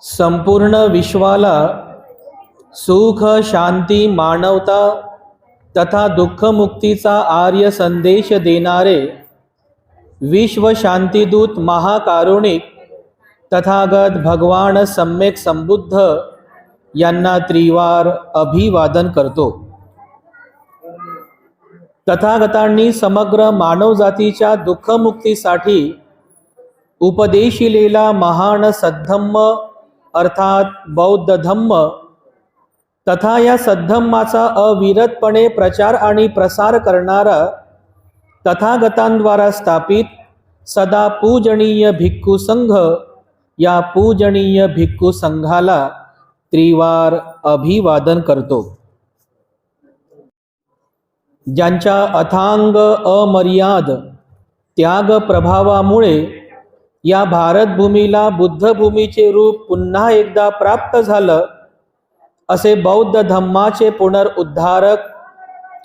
संपूर्ण विश्वाला सुख शांती मानवता तथा दुःखमुक्तीचा आर्य संदेश देणारे विश्व शांतिदूत महाकारुणिक तथागत भगवान सम्यक संबुद्ध यांना त्रिवार अभिवादन करतो। तथागतांनी समग्र मानवजातीच्या दुःखमुक्तीसाठी उपदेशिलेला महान सद्धम्म अर्थात बौद्ध धम्म तथा या सद्धम्माचा अविरतपणे प्रचार आणि प्रसार करणारा तथागतांद्वारा स्थापित सदा पूजनीय भिक्खू संघ या पूजनीय भिक्खू संघाला त्रिवार अभिवादन करतो। ज्यांच्या अथांग अमर्याद त्याग प्रभावामुळे या भारतभूमीला बुद्धभूमीचे रूप पुन्हा एकदा प्राप्त झालं, असे बौद्ध धम्माचे पुनरुद्धारक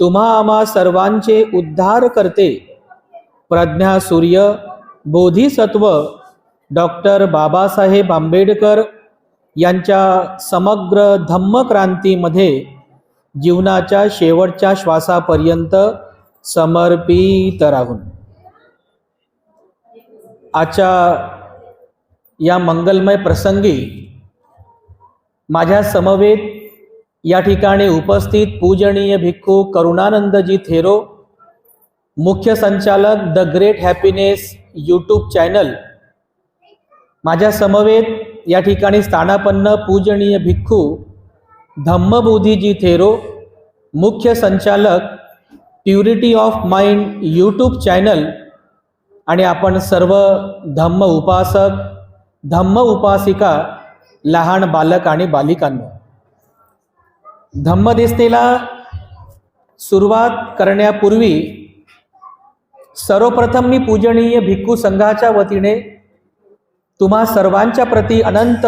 तुम्हा आम्हा सर्वांचे उद्धार करते प्रज्ञा सूर्य बोधिसत्व डॉक्टर बाबासाहेब आंबेडकर यांच्या समग्र धम्मक्रांतीमध्ये जीवनाच्या शेवटच्या श्वासापर्यंत समर्पित राहून आजच्या या मंगलमय प्रसंगी माझ्या समवेत या ठिकाणी उपस्थित पूजनीय भिक्खू करुणानंदजी थेरो, मुख्य संचालक the great happiness YouTube channel, माझ्या समवेत या ठिकाणी स्थानापन्न पूजनीय भिक्खू धम्मबोधीजी थेरो, मुख्य संचालक purity of mind YouTube channel, आणि आपण सर्व धम्म उपासक धम्म उपासिका लहान बालक आणि बालिकांनो, धम्मदेसनेला सुरुवात करण्यापूर्वी सर्वप्रथम मी पूजनीय भिक्खू संघाच्या वतीने तुम्हा सर्वांच्या प्रती अनंत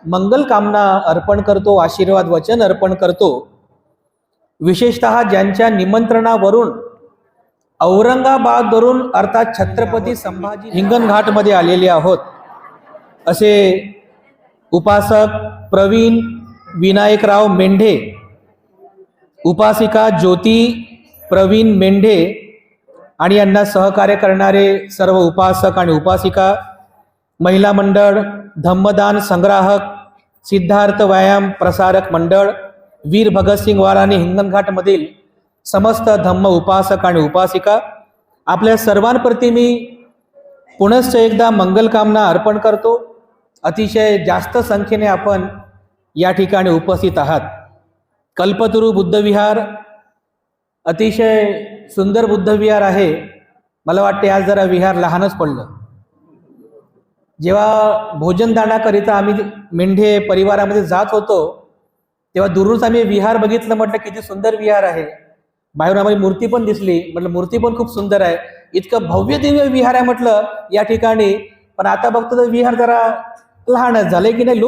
मंगल कामना अर्पण करतो, आशीर्वाद वचन अर्पण करतो। विशेषतः ज्यांच्या निमंत्रणावरून औरंगाबादवरून अर्थात छत्रपती संभाजी हिंगणघाटमध्ये आलेले आहोत, असे उपासक प्रवीण विनायकराव मेंढे, उपासिका ज्योती प्रवीण मेंढे आणि यांना सहकार्य करणारे सर्व उपासक आणि उपासिका, महिला मंडळ, धम्मदान संग्राहक, सिद्धार्थ व्यायाम प्रसारक मंडळ, वीर भगतसिंग वार आणि हिंगणघाटमधील समस्त धम्म उपासक आणि उपासिका, आपल्या सर्वांप्रती मी पुनश्च एकदा मंगलकामना अर्पण करतो। अतिशय जास्त संख्येने आपण या ठिकाणी उपस्थित आहात। कल्पतरू बुद्धविहार अतिशय सुंदर बुद्धविहार आहे। मला वाटते आज जरा विहार लहानच पडलं। जेव्हा भोजनदानाकरिता आम्ही मेंढे परिवारामध्ये जात होतो तेव्हा दूरच आम्ही विहार बघितलं, म्हटलं किती सुंदर विहार आहे। बाहेरून आम्हाला मूर्ती पण दिसली, म्हटलं मूर्ती पण खूप सुंदर आहे, इतकं भव्य दिव्य विहार आहे म्हटलं या ठिकाणी। पण आता बघतो तर विहार जरा लहानच झाले की नाही,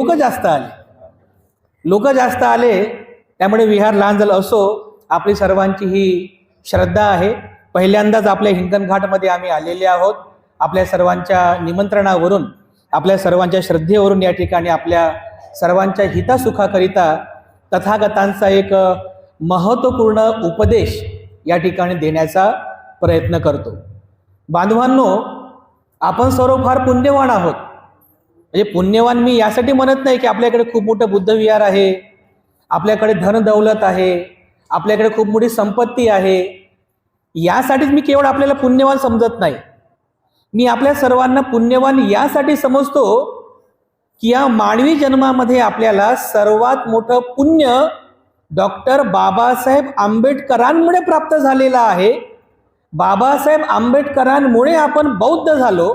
लोक जास्त आले त्यामुळे विहार लहान झालं। असो, आपली सर्वांची ही श्रद्धा आहे। पहिल्यांदाच आपल्या हिंगणघाटमध्ये आम्ही आलेले आहोत। आपल्या सर्वांच्या निमंत्रणावरून, आपल्या सर्वांच्या श्रद्धेवरून या ठिकाणी आपल्या सर्वांच्या हितसुखाकरिता तथागतांचा एक महत्त्वपूर्ण उपदेश या ठिकाणी देण्याचा प्रयत्न करतो। बांधवांनो, आपण सर्व फार पुण्यवान आहोत। म्हणजे पुण्यवान मी यासाठी म्हणत नाही की आपल्याकडे खूप मोठं बुद्धविहार आहे, आपल्याकडे धन दौलत आहे, आपल्याकडे खूप मोठी संपत्ती आहे, यासाठीच मी केवळ आपल्याला पुण्यवान समजत नाही। मी आपल्या सर्वांना पुण्यवान यासाठी समजतो की या मानवी जन्मामध्ये आपल्याला सर्वात मोठं पुण्य डॉक्टर बाबासाहेब आंबेडकरांमुळे प्राप्त झालेलं आहे। बाबासाहेब आंबेडकरांमुळे आपण बौद्ध झालो।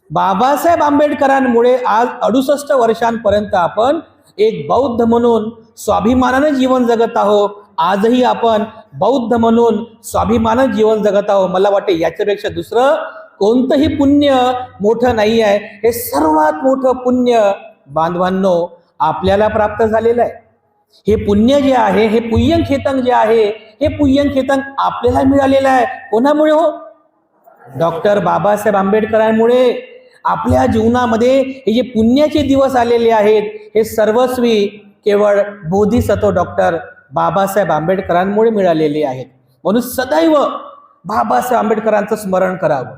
बाबासाहेब आंबेडकरांमुळे आज 68 वर्षांपर्यंत आपण एक बौद्ध म्हणून स्वाभिमानाने जीवन जगत आहोत। आजही आपण बौद्ध म्हणून स्वाभिमानाने जीवन जगत आहोत। मला वाटते याच्यापेक्षा दुसरं कोणतंही पुण्य मोठं नाही आहे। हे सर्वात मोठं पुण्य बांधवांनो आपल्याला प्राप्त झालेलं आहे। हे पुण्य जे आहे, हे पुय्यंखेतंग जे आहे, हे पुय्यंखेतंग आपल्याला मिळालेलं आहे। कोणामुळे हो? डॉक्टर बाबासाहेब आंबेडकरांमुळे आपल्या जीवनामध्ये हे जे पुण्याचे दिवस आलेले आहेत, हे सर्वस्वी केवळ बोधिसत्व डॉक्टर बाबासाहेब आंबेडकरांमुळे मिळालेले आहेत. म्हणून सदैव बाबासाहेब आंबेडकरांचं स्मरण करावं.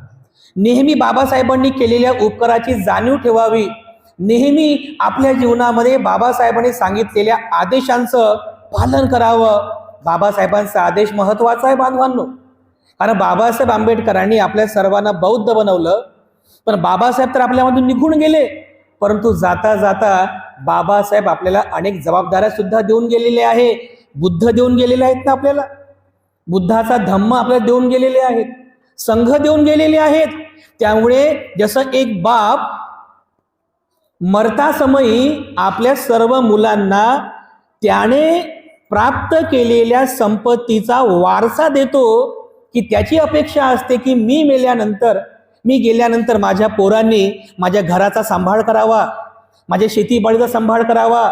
नेहमी बाबासाहेबांनी केलेल्या उपकाराची जाणीव ठेवावी. नेहमी आपल्या जीवनामध्ये बाबासाहेबांनी सांगितलेल्या आदेशांचं पालन करावं. बाबासाहेबांचा आदेश महत्वाचा आहे बांधवांनो, कारण बाबासाहेब आंबेडकरांनी आपल्या सर्वांना बौद्ध बनवलं. पण बाबासाहेब तर आपल्यामधून निघून गेले, परंतु जाता जाता बाबासाहेब आपल्याला अनेक जबाबदाऱ्या सुद्धा देऊन गेलेले आहे. बुद्ध देऊन गेलेले आहेत ना आपल्याला, बुद्धाचा धम्म आपल्याला देऊन गेलेले आहेत, संघ देऊन गेलेले आहेत. त्यामुळे जसं एक बाप मरता समयी आपल्या सर्व मुलांना त्याने प्राप्त केलेल्या संपत्तीचा वारसा देतो, की त्याची अपेक्षा असते की मी गेल्यानंतर माझ्या पोरांनी माझ्या घराचा सांभाळ करावा, माझ्या शेतीबाडीचा सांभाळ करावा,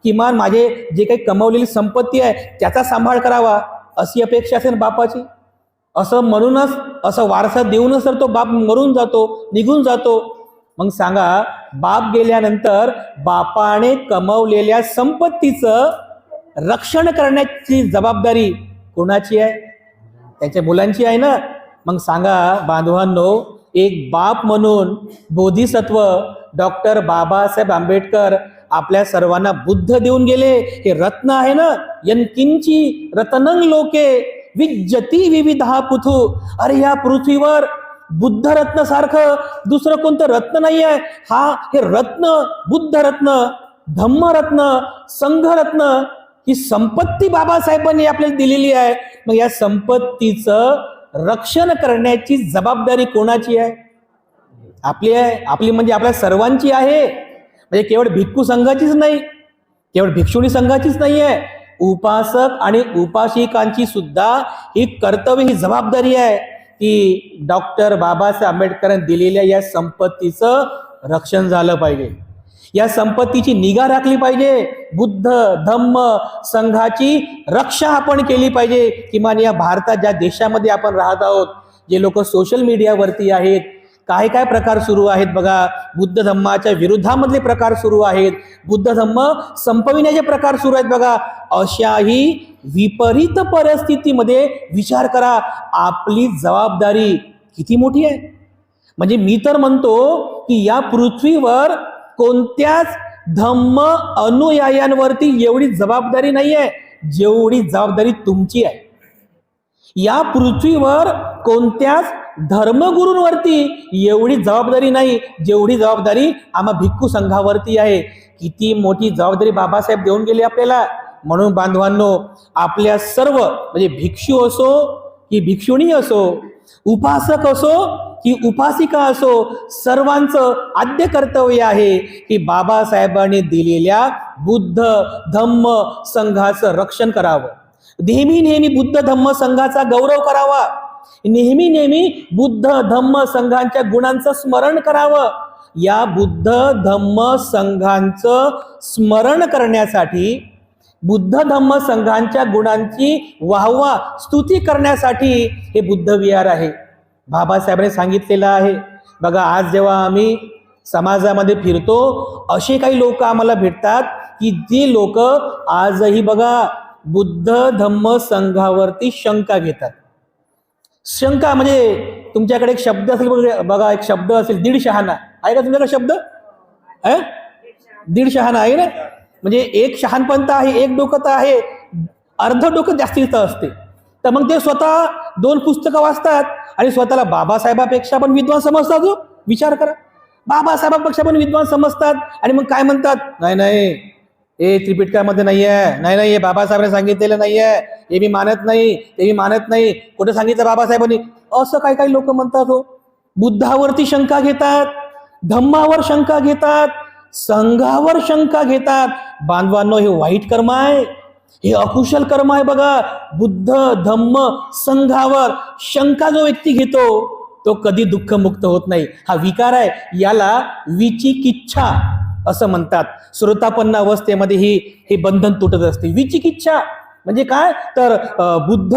किमान माझे जे काही कमवलेली संपत्ती आहे त्याचा सांभाळ करावा, अशी अपेक्षा असेल बापाची. असं म्हणूनच असं वारसा देऊनच तर तो बाप मरून जातो, निघून जातो. मग सांगा, बाप गेल्यानंतर बापाने कमवलेल्या संपत्तीचं रक्षण करण्याची जबाबदारी कोणाची आहे? त्याच्या मुलांची आहे ना. मग सांगा बांधवांनो, एक बाप म्हणून बोधिसत्व डॉक्टर बाबासाहेब आंबेडकर आपल्या सर्वांना बुद्ध देऊन गेले. हे रत्न आहे ना, यनकिंची रत्नंग लोके विज्जती विविधा पुथू. अरे या पृथ्वीवर बुद्ध रत्न सारखं दुसरं कोणतं रत्न नाही आहे. हे रत्न, बुद्ध रत्न, धम्म रत्न, संघ रत्न, ही संपत्ती बाबासाहेबांनी आपल्याला दिलेली आहे. मग या संपत्तीचं रक्षण करण्याची जबाबदारी कोणाची आहे? आपली आहे. आपली म्हणजे आपल्या सर्वांची आहे. म्हणजे केवळ भिक्खू संघाचीच नाही, केवळ भिक्षुणी संघाचीच नाही आहे. उपासक आणि उपासिकांची सुद्धा ही कर्तव्य, ही जबाबदारी आहे की डॉक्टर बाबासाहेब आंबेडकरांनी दिलेल्या या संपत्तीचं रक्षण झालं पाहिजे, या संपत्तीची निगा राखली पाहिजे. बुद्ध धम्म संघाची रक्षा आपण केली पाहिजे. किमान या भारतात ज्या देशामध्ये आपण राहत आहोत, जे लोक सोशल मीडियावरती आहेत, काय काय प्रकार सुरू आहेत बघा. बुद्ध धम्माच्या विरोधामधले प्रकार सुरू आहेत, बुद्ध धम्म संपविण्याचे प्रकार सुरू आहेत बघा. अशाही विपरीत परिस्थितीमध्ये विचार करा, आपली जबाबदारी किती मोठी आहे. म्हणजे मी तर म्हणतो की या पृथ्वीवर कोणत्याच धम्म अनुयायांवरती एवढी जबाबदारी नाही आहे जेवढी जबाबदारी तुमची आहे. या पृथ्वीवर कोणत्याच धर्मगुरूंवरती एवढी जबाबदारी नाही जेवढी जबाबदारी आम्हा भिक्खू संघावरती आहे. किती मोठी जबाबदारी बाबासाहेब देऊन गेले आपल्याला. म्हणून बांधवांनो, आपल्या सर्व म्हणजे भिक्षू असो की भिक्षुणी असो, उपासक असो की उपासिका असो, सर्वांचं आद्य कर्तव्य आहे की बाबासाहेबांनी दिलेल्या बुद्ध धम्म संघाचं रक्षण करावं. नेहमी नेहमी बुद्ध धम्म संघाचा गौरव करावा. नेहमी नेहमी बुद्ध धम्म संघांच्या गुणांचं स्मरण करावं. या बुद्ध धम्म संघांचं स्मरण करण्यासाठी, बुद्ध धम्म संघांच्या गुणांची वाहवा स्तुती करण्यासाठी हे बुद्ध विहार आहे. बाबासाहेबांनी सांगितलेलं आहे बघा. आज जेव्हा आम्ही समाजामध्ये फिरतो, असे काही लोक आम्हाला भेटतात की जे लोक आजही बघा बुद्ध धम्म संघावरती शंका घेतात. शंका म्हणजे तुमच्याकडे एक शब्द असेल बघा, एक शब्द असेल दीड शहाणा. आहे का तुमच्याकडे शब्द? दीड शहाणा आहे ना. म्हणजे एक शहाणपंत आहे, एक डोकं तर आहे, अर्ध डोकं जास्तीचं असते. तर मग ते स्वतः 2 पुस्तकं वाचतात आणि स्वतःला बाबासाहेबापेक्षा पण विद्वान समजतात. जो विचार करा, बाबासाहेबापेक्षा पण विद्वान समजतात आणि मग काय म्हणतात, नाही नाही हे त्रिपिटकामध्ये नाही आहे, नाही नाही हे बाबासाहेबांनी सांगितलेलं नाही आहे, हे मी मानत नाही, ते मी मानत नाही. कुठे सांगितलं बाबासाहेबांनी? असं काही काही लोक म्हणतात. हो, बुद्धावरती शंका घेतात, धम्मावर शंका घेतात, संघावर शंका घेतात. बांधवांनो, हे वाईट कर्म आहे, हे अकुशल कर्म आहे बघा. बुद्ध धम्म संघावर शंका जो व्यक्ती घेतो तो कधी दुःखमुक्त होत नाही. हा विकार आहे, याला विचिकिच्छा असं म्हणतात. श्रोतापन्न अवस्थेमध्ये हे बंधन तुटत असते. विचिकिच्छा म्हणजे काय तर बुद्ध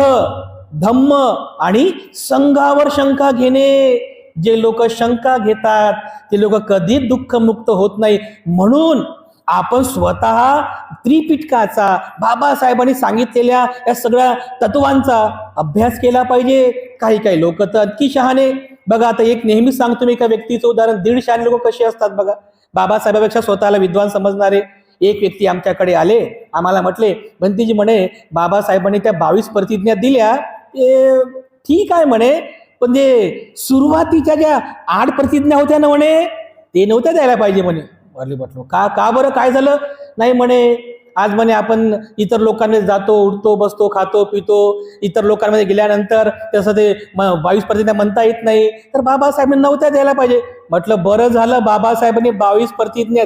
धम्म आणि संघावर शंका घेणे. जे लोक शंका घेतात ते लोक कधीच दुःखमुक्त होत नाही. म्हणून आपण स्वतः त्रिपिटकाचा, बाबासाहेबांनी सांगितलेल्या या सगळ्या तत्वांचा अभ्यास केला पाहिजे. काही काही लोक तर अति शहाणे. बघा, आता एक नेहमीच सांगतो मी एका व्यक्तीचं उदाहरण. 150 शहाणे लोक कसे असतात बघा. बाबासाहेबांपेक्षा स्वतःला विद्वान समजणारे एक व्यक्ती आमच्याकडे आले. आम्हाला म्हटले, भंतीजी म्हणे बाबासाहेबांनी त्या 22 प्रतिज्ञा दिल्या, ते ठीक आहे म्हणे, पण जे सुरुवातीच्या ज्या 8 प्रतिज्ञा होत्या ना म्हणे, ते नव्हत्या द्यायला पाहिजे म्हणे. म्हटलं का बरं, काय झालं? नाही म्हणे, आज म्हणे आपण इतर लोकांमध्ये जातो, उठतो, बसतो, खातो, पितो, इतर लोकांमध्ये गेल्यानंतर तसं ते 22 प्रतिज्ञा म्हणता येत नाही, तर बाबासाहेबांनी नव्हत्या द्यायला पाहिजे. म्हटलं बरं झालं बाबासाहेबांनी 22 प्रतिज्ञा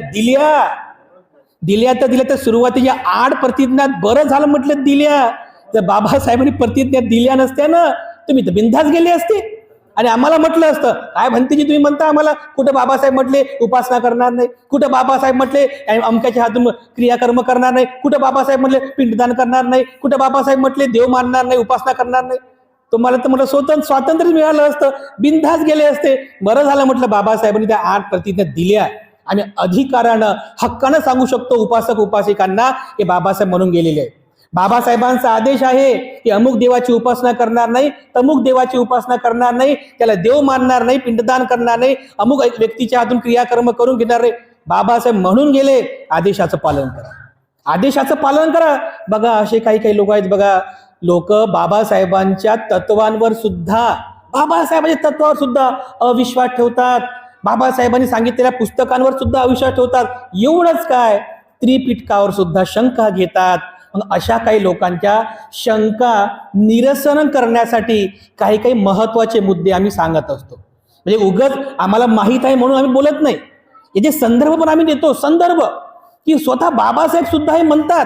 दिल्या तर सुरुवातीच्या 8 प्रतिज्ञा बरं झालं म्हटलं दिल्या. जर बाबासाहेबांनी प्रतिज्ञा दिल्या नसत्या ना, तुम्ही तर बिनधास्त गेले असते आणि आम्हाला म्हटलं असतं, काय भंतीजी तुम्ही म्हणता आम्हाला? कुठं बाबासाहेब म्हटले उपासना करणार नाही, कुठं बाबासाहेब म्हटले अमक्याच्या हातून क्रियाकर्म करणार नाही, कुठं बाबासाहेब म्हटले पिंडदान करणार नाही, कुठं बाबासाहेब म्हटले देव मानणार नाही, उपासना करणार नाही. तुम्हाला तर मला स्वातंत्र्य मिळालं असतं, बिनधास्त गेले असते. बरं झालं म्हटलं बाबासाहेबांनी त्या 8 प्रतिज्ञा दिल्या आणि अधिकारानं, हक्कानं सांगू शकतो उपासक उपासिकांना हे बाबासाहेब म्हणून गेलेले आहेत. बाबासाहेबांचा आदेश आहे की अमुक देवाची उपासना करणार नाही, तमुक देवाची उपासना करणार नाही, त्याला देव मानणार नाही, पिंडदान करणार नाही, अमुक व्यक्तीच्या हातून क्रियाकर्म करून घेणार नाही. बाबासाहेब म्हणून गेले, आदेशाचं पालन करा, आदेशाचं पालन करा. बघा, असे काही काही लोक आहेत बघा, लोक बाबासाहेबांच्या तत्वांवर सुद्धा, बाबासाहेबांच्या तत्वावर सुद्धा अविश्वास ठेवतात, बाबासाहेबांनी सांगितलेल्या पुस्तकांवर सुद्धा अविश्वास ठेवतात. एवढंच काय, त्रिपिटकावर सुद्धा शंका घेतात. मग अशा काही लोकांच्या शंका निरसन करण्यासाठी काही काही महत्वाचे मुद्दे आम्ही सांगत असतो. म्हणजे उगाच आम्हाला माहीत आहे म्हणून आम्ही बोलत नाही, याचे संदर्भ पण आम्ही देतो. संदर्भ की स्वतः बाबासाहेब सुद्धा हे म्हणतात,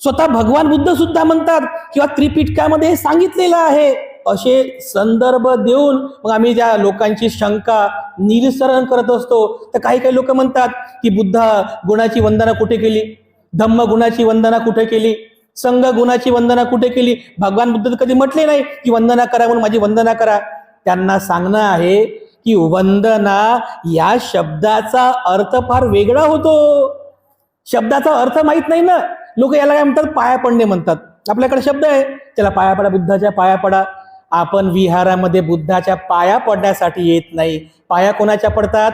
स्वतः भगवान बुद्ध सुद्धा म्हणतात, किंवा त्रिपिटकामध्ये हे सांगितलेलं आहे. असे संदर्भ देऊन मग आम्ही ज्या लोकांची शंका निरसन करत असतो. तर काही काही लोक म्हणतात की बुद्ध गुणाची वंदना कुठे केली, धम्म गुणाची वंदना कुठे केली, संघ गुणाची वंदना कुठे केली? भगवान बुद्ध कधी म्हटले नाही की वंदना करा म्हणून माझी वंदना करा. त्यांना सांगणं आहे की वंदना या शब्दाचा अर्थ फार वेगळा होतो. शब्दाचा अर्थ माहित नाही ना. लोक याला काय म्हणतात, पाया पडणे म्हणतात. आपल्याकडे शब्द आहे, त्याला पाया पडा, बुद्धाच्या पाया पडा. आपण विहारामध्ये बुद्धाच्या पाया पडण्यासाठी येत नाही. पाया कोणाच्या पडतात?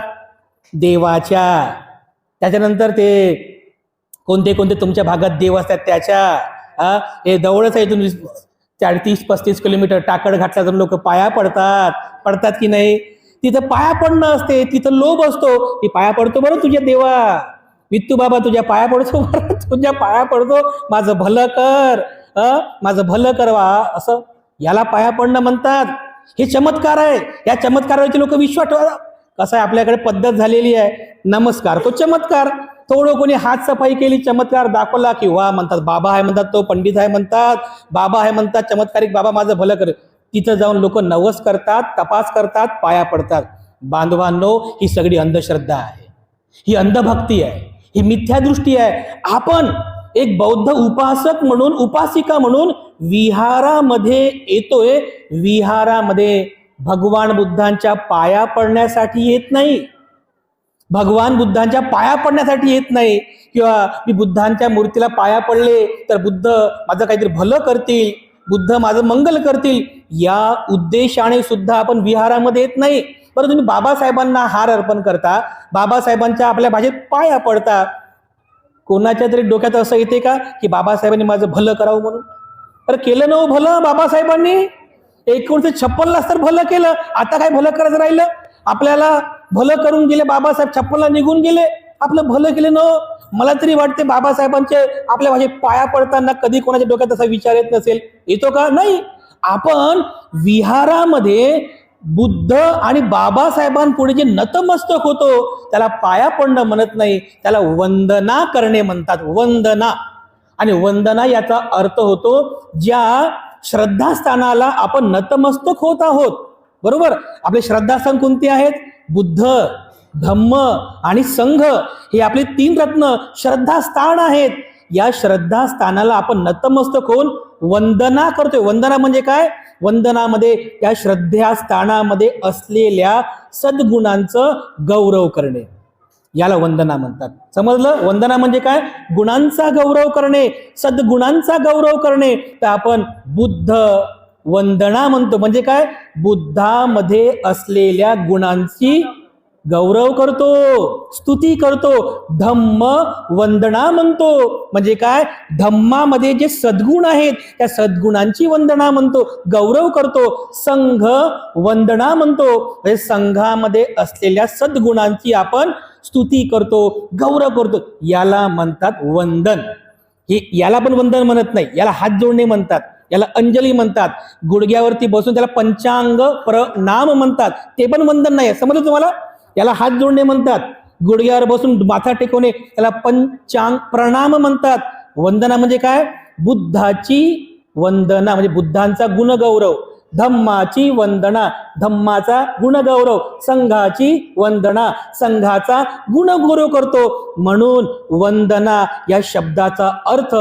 देवाच्या. त्याच्यानंतर ते कोणते कोणते तुमच्या भागात देव असतात त्याच्या. हे जवळच आहे, इथून 30-35 किलोमीटर टाकड घातला तर लोक पाया पडतात की नाही? तिथं पाया पडणं असते, तिथं लोभ असतो की पाया पडतो बरं तुझ्या देवा, वित्तू बाबा तुझ्या पाया पडतो बरं, तुझ्या पाया पडतो, माझं भलं कर, माझं भलं करवा, असं याला पाया पडणं म्हणतात. हे चमत्कार आहे. या चमत्कारावरचे लोक विश्वास ठेवतात. कसं आहे, आपल्याकडे पद्धत झालेली आहे, नमस्कार तो चमत्कार. थोडं कोणी हात सफाई केली, चमत्कार दाखवला की वा म्हणतात, बाबा आहे म्हणतात, तो पंडित आहे म्हणतात, बाबा आहे म्हणतात, चमत्कारिक बाबा माझं भलं कर. तिथं जाऊन लोक नवस करतात, तपास करतात, पाया पडतात. बांधवांनो, ही सगळी अंधश्रद्धा आहे, ही अंधभक्ती आहे, ही मिथ्यादृष्टी आहे. आपण एक बौद्ध उपासक म्हणून, उपासिका म्हणून विहारामध्ये येतोय. विहारामध्ये भगवान बुद्धांच्या पाया पडण्यासाठी येत नाही, भगवान बुद्धांच्या पाया पडण्यासाठी येत नाही, किंवा मी बुद्धांच्या मूर्तीला पाया पडले तर बुद्ध माझं काहीतरी भलं करतील, बुद्ध माझं मंगल करतील, या उद्देशाने सुद्धा आपण विहारामध्ये येत नाही. परंतु तुम्ही बाबासाहेबांना हार अर्पण करता, बाबासाहेबांच्या आपल्या भाषेत पाया पडता. कोणाच्या तरी डोक्यात असं येते का की बाबासाहेबांनी माझं भलं करावं म्हणून? तर केलं नव भलं बाबासाहेबांनी? 1956 तर भलं केलं, आता काय भलं करायचं राहिलं? आपल्याला भलं करून गेले बाबासाहेब, 56ला निघून गेले, आपलं भलं केलं न. मला तरी वाटते बाबासाहेबांचे आपल्या भाषेत पाया पडताना कधी कोणाच्या डोक्यात असा विचार येत नसेल. येतो का? नाही. आपण विहारामध्ये बुद्ध आणि बाबासाहेबांपुढे जे नतमस्तक होतो त्याला पाया पडणं म्हणत नाही, त्याला वंदना करणे म्हणतात. वंदना. आणि वंदना याचा अर्थ होतो ज्या श्रद्धास्थानाला आपण नतमस्तक होत आहोत. बरोबर. आपले श्रद्धास्थान कोणते आहेत? बुद्ध, धम्म आणि संघ, हे आपले 3 रत्न श्रद्धास्थान आहेत. या श्रद्धास्थानाला आपण नतमस्तक होऊन वंदना करतोय. वंदना म्हणजे काय? वंदनामध्ये त्या श्रद्धास्थानामध्ये असलेल्या सद्गुणांचं गौरव करणे. याला वंदना म्हणतात. समजलं? वंदना म्हणजे काय? गुणांचा गौरव करणे, सद्गुणांचा गौरव करणे. तर आपण बुद्ध वंदना म्हणतो. म्हणजे काय? बुद्धामध्ये असलेल्या गुणांची गौरव करतो, स्तुती करतो. धम्म वंदना म्हणतो. म्हणजे काय? धम्मामध्ये जे सद्गुण आहेत त्या सद्गुणांची वंदना म्हणतो, गौरव करतो. संघ वंदना म्हणतो. म्हणजे संघामध्ये असलेल्या सद्गुणांची आपण स्तुती करतो, गौरव करतो. याला म्हणतात वंदन. याला पण वंदन म्हणत नाही, याला हात जोडणे म्हणतात, याला अंजली म्हणतात. गुडघ्यावरती बसून त्याला पंचांग प्रणाम म्हणतात, ते पण वंदन नाही. समजलं तुम्हाला? याला हात जोडणे म्हणतात, गुडघ्यावर बसून माथा टेकवणे त्याला पंचांग प्रणाम म्हणतात. वंदना म्हणजे काय? बुद्धाची वंदना म्हणजे बुद्धांचा गुणगौरव. धम्माची वंदना, धम्माचा गुणगौरव. संघाची वंदना, संघाचा गुणगौरव करतो. म्हणून वंदना या शब्दाचा अर्थ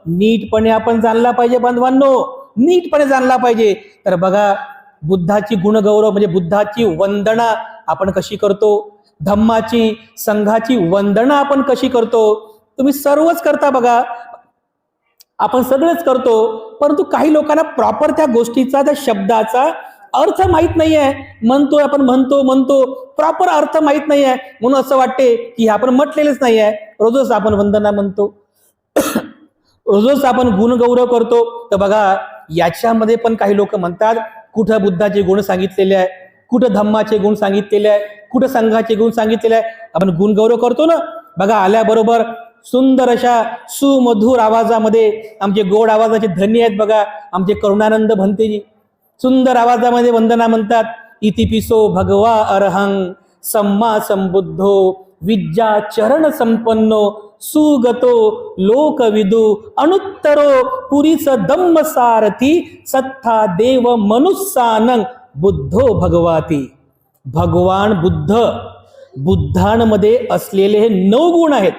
नीटपणे आपण जाणला पाहिजे बांधवांनो, नीटपणे जाणला पाहिजे. तर बघा, बुद्धाची गुणगौरव म्हणजे बुद्धाची वंदना आपण कशी करतो, धम्माची संघाची वंदना आपण कशी करतो. तुम्ही सर्वच करता बघा, आपण सगळेच करतो. परंतु काही लोकांना प्रॉपर त्या गोष्टीचा, त्या शब्दाचा अर्थ माहित नाहीये. म्हणतोय आपण, म्हणतो प्रॉपर अर्थ माहित नाहीये, म्हणून असं वाटते की आपण म्हटलेलंच नाहीये. रोजच आपण वंदना म्हणतो, रोजच आपण गुणगौरव करतो. तर बघा, याच्यामध्ये पण काही लोक म्हणतात कुठं बुद्धाचे गुण सांगितलेले आहे, कुठं धम्माचे गुण सांगितलेले आहे, कुठं संघाचे गुण सांगितलेले आहे. आपण गुणगौरव करतो ना. बघा, आल्याबरोबर सुंदर अशा सुमधुर आवाजामध्ये, आमचे गोड आवाजाचे धनी आहेत बघा, आमचे करुणानंद भंतेजी सुंदर आवाजामध्ये वंदना म्हणतात. इतिपिसो भगवा अरहं सम्मा संबुद्धो विद्या चरण संपन्नो सुगतो लोकविदु अनुत्तरो पुरीस धम्म सारथी सत्था देव मनुस्सानं बुद्धो भगवाती. भगवान बुद्ध, बुद्धांमध्ये असलेले हे 9 गुण आहेत.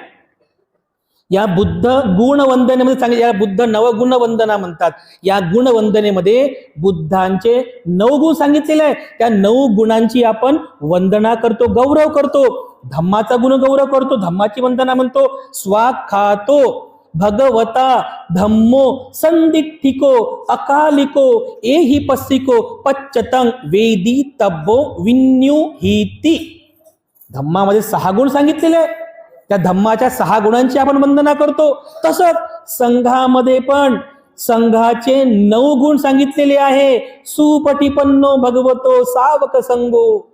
या बुद्ध गुण वंदनेमध्ये सांगितले, या बुद्ध नवगुण वंदना म्हणतात. या गुण वंदनेमध्ये बुद्धांचे 9 गुण सांगितलेले आहे. त्या 9 गुणांची आपण वंदना करतो, गौरव करतो. धम्माचा गुण गौरव करतो, धम्माची वंदना म्हणतो. स्वाखातो भगवता धम्मो संदिग्धिको अकालिको एहि पस्सिको पच्चतं वेदी तब्बो विन्युहीति. धम्मामध्ये 6 गुण सांगितलेले आहे. त्या धम्माच्या 6 गुणांची आपण वंदना करतो. तसंच संघामध्ये पण संघाचे 9 गुण सांगितलेले आहे. सुपटिपन्नो भगवतो सावक संगो,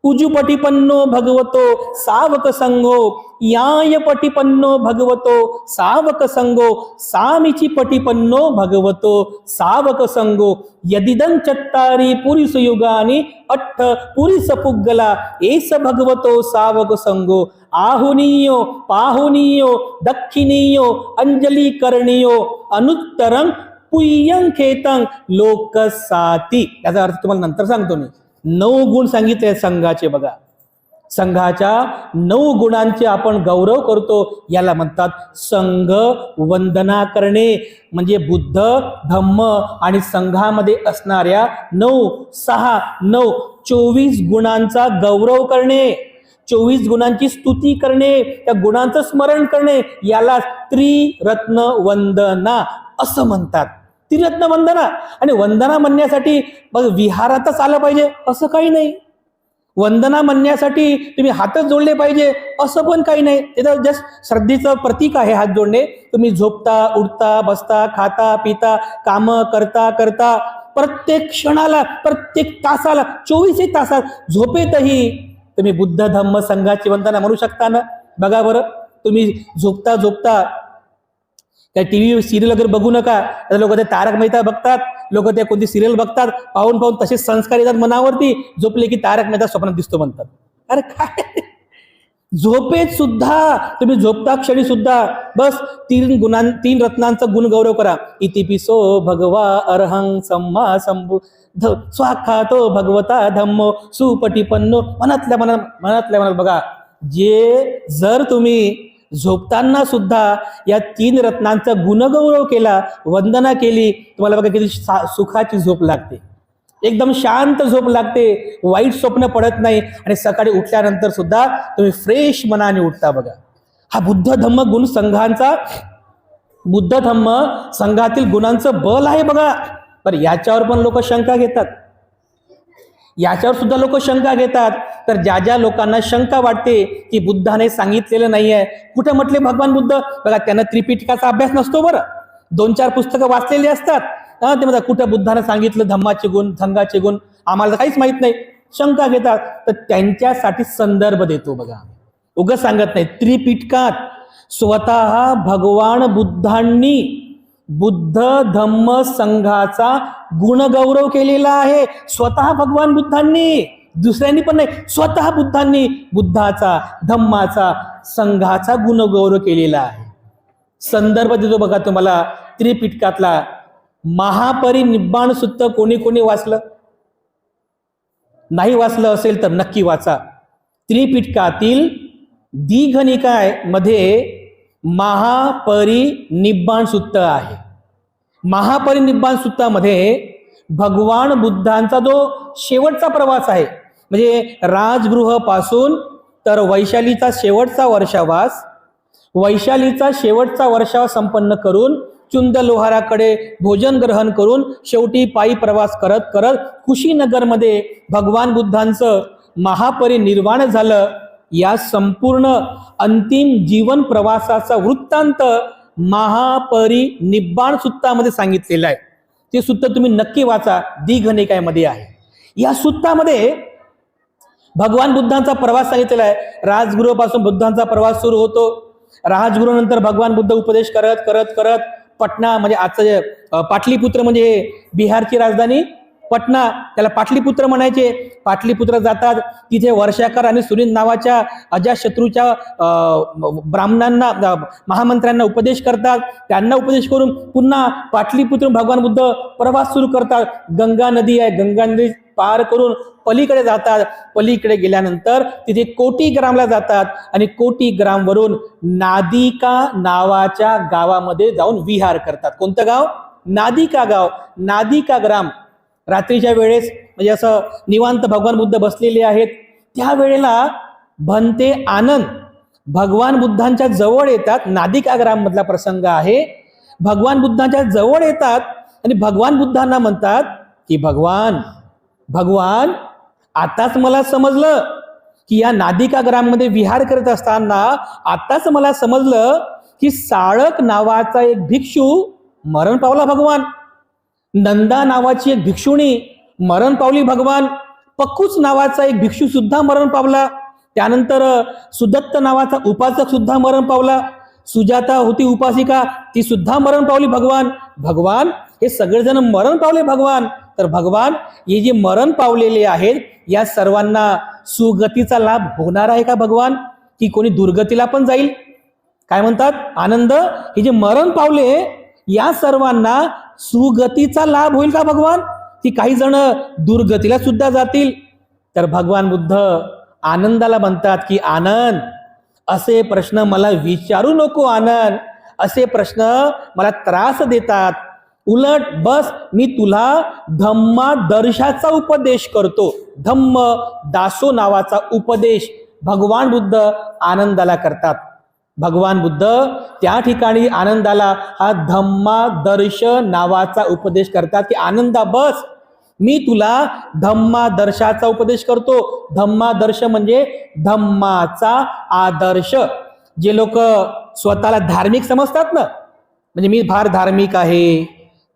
उजुपटिपन्नो भगवतो सावक संगो, याय पटिपन्नो भगवतो सावक संगो, सामीची पटिपन्नो भगवतो सावक संगो. यदिदं चत्तारी पुरीस युगानी अट्ठ पुरीस पुग्गला एस भगवतो सावक संगो. आहुनीयो पाहुनीयो दक्षिणीयो अंजली करणीयो अनुत्तरं पुय्यं खेतं लोकसाती. याचा अर्थ तुम्हाला नंतर सांगतो मी. 9 गुण सांगितले संघाचे. बघा, संघाच्या 9 गुणांचे आपण गौरव करतो, याला म्हणतात संघ वंदना करणे. म्हणजे बुद्ध, धम्म आणि संघामध्ये असणाऱ्या 9, 6, 9, 24 गुणांचा गौरव करणे, 24 गुणांची स्तुती करणे, त्या गुणांचं स्मरण करणे, याला त्रिरत्न वंदना असं म्हणतात. त्रिरत्न वंदना. आणि वंदना म्हणण्यासाठी बघ विहारातच आलं पाहिजे असं काही नाही. वंदना म्हणण्यासाठी तुम्ही हातच जोडले पाहिजे असं पण काही नाही. ते तर जस्ट श्रद्धेचं प्रतीक आहे हात जोडणे. तुम्ही झोपता, उठता, बसता, खाता, पिता, काम करता करता प्रत्येक क्षणाला, प्रत्येक तासाला, 24 तासात झोपेतही तुम्ही बुद्ध धम्म संघाची वंदना म्हणू शकता ना. बघा बरं, तुम्ही झोपता झोपता त्या टीव्ही सिरियल वगैरे बघू नका. लोक ते तारक मेहता बघतात, लोक ते कोणती सिरियल बघतात, पाहून पाहून तसेच संस्कार येतात मनावरती. झोपले की तारक मेहता स्वप्नात दिसतो म्हणतात. अरे काय, झोपेत सुद्धा तुम्ही झोपता क्षणी सुद्धा बस 3 रत्नांचा गुण गौरव करा. इतिपिसो भगवा अरहं सम्मा संबुद्ध स्वाखातो भगवता धम्मो सुपटिपन्नो. मनातल्या मनात बघा, जे जर तुम्ही झोपताना सुद्धा या 3 रत्नांचा गुणगौरव केला, वंदना केली, तुम्हाला बघा किती सुखाची झोप लागते. एकदम शांत झोप लागते, वाईट स्वप्न पडत नाही आणि सकाळी उठल्यानंतर सुद्धा तुम्ही फ्रेश मनाने उठता बघा. हा बुद्ध धम्म गुण संघांचा, बुद्ध धम्म संघातील गुणांचं बल आहे बघा. पण याच्यावर पण लोक शंका घेतात, याच्यावर सुद्धा लोक शंका घेतात. तर ज्या ज्या लोकांना शंका वाटते की बुद्धाने सांगितलेलं नाहीये, कुठे म्हटले भगवान बुद्ध, बघा त्यांना त्रिपिटकाचा अभ्यास नसतो बरं, 2-4 पुस्तकं वाचलेली असतात. ते म्हणतात कुठं बुद्धाने सांगितलं धम्माचे गुण, संघाचे गुण, आम्हाला तर काहीच माहित नाही, शंका घेतात. तर त्यांच्यासाठी संदर्भ देतो बघा, उगाच सांगत नाही. त्रिपिटकात स्वतः भगवान बुद्धांनी बुद्ध धम्म संघाचा गुणगौरव केलेला आहे. स्वतः भगवान बुद्धांनी, दुसऱ्यांनी पण नाही, स्वतः बुद्धांनी बुद्धाचा, धम्माचा, संघाचा गुणगौरव केलेला आहे. संदर्भ देतो बघा तुम्हाला त्रिपिटकातला. महापरिनिब्बाण सुत्त कोणी कोणी वाचलं? नाही वाचलं असेल तर नक्की वाचा. त्रिपिटकातील दीघनिकाय मध्ये महापरिनिब्बाण सुत्त आहे. महापरिनिब्बाण सुत्तामध्ये भगवान बुद्धांचा जो शेवटचा प्रवास आहे, म्हणजे राजगृह पासून तर वैशालीचा शेवटचा वर्षावास, वैशालीचा शेवटचा वर्षावास संपन्न करून चुंद लोहाराकडे भोजन ग्रहण करून शेवटी पायी प्रवास करत करत कुशीनगरमध्ये भगवान बुद्धांचं महापरिनिर्वाण झालं. या संपूर्ण अंतिम जीवन प्रवासाचा वृत्तांत महापरिनिब्बाण सुत्तामध्ये सांगितलेला आहे. ते सुत्त तुम्ही नक्की वाचा, दीघनिकायमध्ये आहे. या सुत्तामध्ये भगवान बुद्धांचा प्रवास सांगितलेला आहे. राजगृहापासून बुद्धांचा प्रवास सुरू होतो. राजगृहानंतर भगवान बुद्ध उपदेश करत करत करत पटना, म्हणजे आजचं पाटलीपुत्र, म्हणजे बिहारची राजधानी पटना, त्याला पाटलीपुत्र म्हणायचे. पाटलीपुत्र जातात, तिथे वर्षाकर आणि सुनील नावाच्या अजातशत्रूच्या ब्राह्मणांना, महामंत्र्यांना उपदेश करतात. त्यांना उपदेश करून पुन्हा पाटलीपुत्र भगवान बुद्ध प्रवास सुरू करतात. गंगा नदी आहे, गंगा नदी पार करून पलीकडे जातात. पलीकडे गेल्यानंतर तिथे कोटी ग्रामला जातात आणि कोटी ग्रामवरून नादिका नावाच्या गावामध्ये जाऊन विहार करतात. कोणतं गाव? नादिका गाव, नादिका ग्राम. रात्रीच्या वेळेस म्हणजे असं निवांत भगवान बुद्ध बसलेले आहेत. त्यावेळेला भंते आनंद भगवान बुद्धांच्या जवळ येतात. नादिका ग्राम मधला प्रसंग आहे. भगवान बुद्धांच्या जवळ येतात आणि भगवान बुद्धांना म्हणतात की भगवान, भगवान, आताच मला समजलं की या नादिका ग्राममध्ये विहार करत असताना आताच मला समजलं की साळक नावाचा एक भिक्षू मरण पावला भगवान. नंदा नावाची एक भिक्षुणी मरण पावली भगवान. पक्कूच नावाचा एक भिक्षू सुद्धा मरण पावला. त्यानंतर सुदत्त नावाचा उपासक सुद्धा मरण पावला. सुजाता होती उपासिका, ती सुद्धा मरण पावली भगवान. भगवान, हे सगळेजण मरण पावले भगवान. तर भगवान, हे जे मरण पावलेले आहेत या सर्वांना सुगतीचा लाभ होणार आहे का भगवान, की कोणी दुर्गतीला पण जाईल? काय म्हणतात आनंद, हे जे मरण पावले या सर्वांना सुगतीचा लाभ होईल का भगवान, की काही जण दुर्गतीला सुद्धा जातील? तर भगवान बुद्ध आनंदाला म्हणतात की आनंद, असे प्रश्न मला विचारू नको आनंद. असे प्रश्न मला त्रास देतात. उलट बस, मी तुला धम्मादर्शाचा उपदेश करतो. धम्म दासो नावाचा उपदेश भगवान बुद्ध आनंदाला करतात. भगवान बुद्ध त्या ठिकाणी आनंदाला हा धम्मादर्श नावाचा उपदेश करतात की आनंदा बस, मी तुला धम्मादर्शाचा उपदेश करतो. धम्मादर्श म्हणजे धम्माचा आदर्श. जे लोक स्वतःला धार्मिक समजतात ना, म्हणजे मी फार धार्मिक आहे,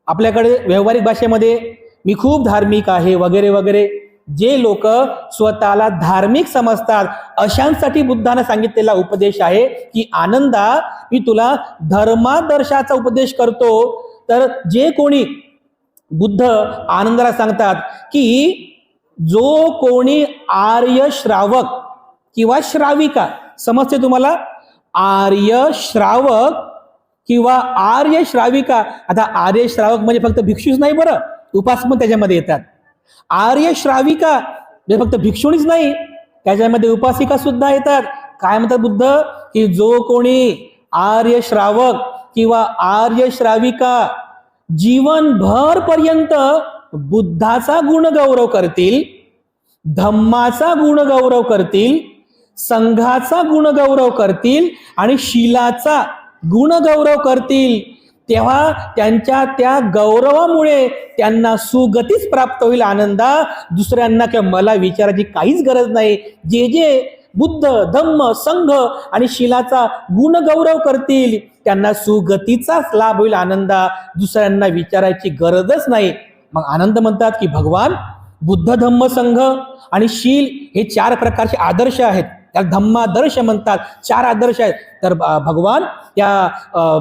आपल्याकडे व्यावहारिक भाषेमध्ये मी खूप धार्मिक आहे वगैरे वगैरे, जे लोक स्वतःला धार्मिक समजतात अशांसाठी बुद्धाने सांगितलेला उपदेश आहे की आनंदा, मी तुला धर्मादर्शाचा उपदेश करतो. तर जे कोणी, बुद्ध आनंदाला सांगतात की जो कोणी आर्य श्रावक किंवा श्राविका, समजते तुम्हाला, आर्य श्रावक किंवा आर्य श्राविका. आता आर्य श्रावक म्हणजे फक्त भिक्षूच नाही बरं, उपासक पण त्याच्यामध्ये येतात. आर्य श्राविका म्हणजे फक्त भिक्षुणीच नाही, त्याच्यामध्ये उपासिका सुद्धा येतात. काय म्हणतात बुद्ध, की जो कोणी आर्य श्रावक किंवा आर्य श्राविका जीवनभर पर्यंत बुद्धाचा गुणगौरव करतील, धम्माचा गुणगौरव करतील, संघाचा गुणगौरव करतील आणि शीलाचा गुणगौरव करतील, तेव्हा त्यांच्या त्या गौरवामुळे त्यांना सुगतीच प्राप्त होईल. आनंदा दुसऱ्यांना किंवा मला विचारायची काहीच गरज नाही. जे जे बुद्ध, धम्म, संघ आणि शीलाचा गुणगौरव करतील त्यांना सुगतीचाच लाभ होईल. आनंदा दुसऱ्यांना विचारायची गरजच नाही. मग आनंद म्हणतात की भगवान बुद्ध, धम्म, संघ आणि शील हे 4 प्रकारचे आदर्श आहेत. त्याला धम्मादर्श म्हणतात. 4 आदर्श आहेत. तर भगवान या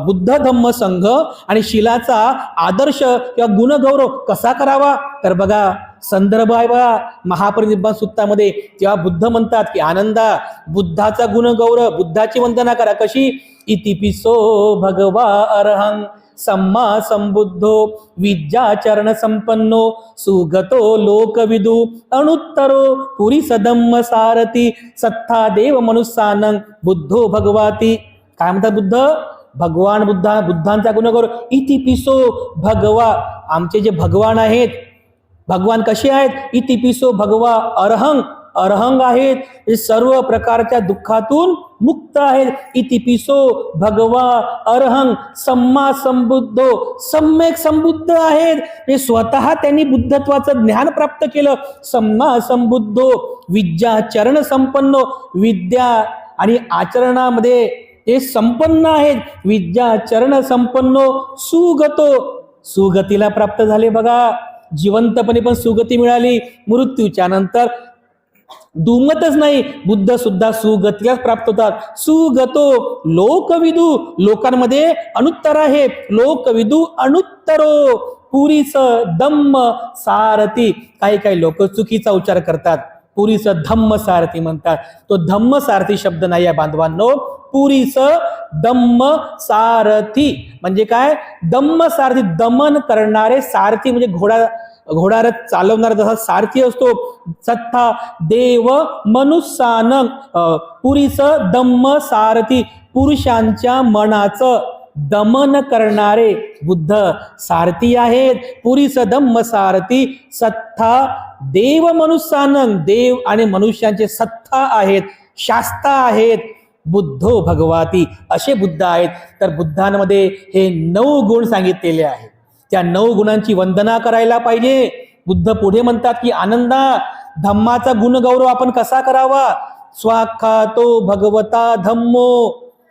बुद्ध, धम्म, संघ आणि शीलाचा आदर्श किंवा गुणगौरव कसा करावा, तर बघा संदर्भ आहे बघा महापरिनिब्बाण सूक्तामध्ये. तेव्हा बुद्ध म्हणतात की आनंदा बुद्धाचा गुणगौरव, बुद्धाची वंदना करा. कशी? इतिपिसो भगवा अरहं सम्मा संबुद्धो विद्याचरण संपन्नो सुगतो लोकविदु अनुत्तरो पुरी सदम्म सारथी सत्ता देव मनुष्यानं बुद्धो भगवाती. काय म्हणतात बुद्ध? भगवान बुद्धांचा गुणगौरव. इतिपिसो भगवा, आमचे जे भगवान आहेत, भगवान कसे आहेत? इतिपिसो भगवा अरहं, अरहंग आहेत, हे सर्व प्रकारच्या दुःखातून मुक्त आहेत. इतिपिसो भगवा अरहं सम्मा संबुद्धो, सम्यक संबुद्ध आहेत, हे स्वतः त्यांनी बुद्धत्वाचं ज्ञान प्राप्त केलं. सम्मा संबुद्धो विद्याचरण संपन्नो, विद्या आणि आचरणामध्ये ते संपन्न आहेत. विद्याचरण संपन्नो सुगतो, सुगतीला प्राप्त झाले. बघा जिवंतपणे पण सुगती मिळाली, मृत्यूच्या नंतर दुमतच नाही, बुद्ध सुद्धा सुगतीला प्राप्त होतात. सुगतो लोकविदू, लोकांमध्ये अनुत्तर आहे. लोकविदू अनुत्तरो पुरीस धम्म सारथी. काही लोक चुकीचा उच्चार करतात, पुरीस धम्म सारथी म्हणतात. तो धम्म सारथी शब्द नाही आहे बांधवांनो, पुरीस धम्म सारथी म्हणजे काय? धम्म सारथी, दमन करणारे सारथी म्हणजे घोडारथ चालवणारा जसा सारथी असतो. सत्ता देव मनुष्यानं, पुरीस धम्म सारथी, पुरुषांच्या मनाचं दमन करणारे बुद्ध सारथी आहेत. पुरीस धम्म सारथी सत्ता देव मनुष्यानं, देव आणि मनुष्यांचे सत्ता आहेत, शास्ता आहेत. बुद्धो भगवाती, असे बुद्ध आहेत. तर बुद्धांमध्ये हे 9 गुण सांगितलेले आहेत. त्या 9 गुणांची वंदना करायला पाहिजे. बुद्ध पुढे म्हणतात की आनंदा धम्माचा गुणगौरव आपण कसा करावा? स्वाख्यातो भगवता धम्मो,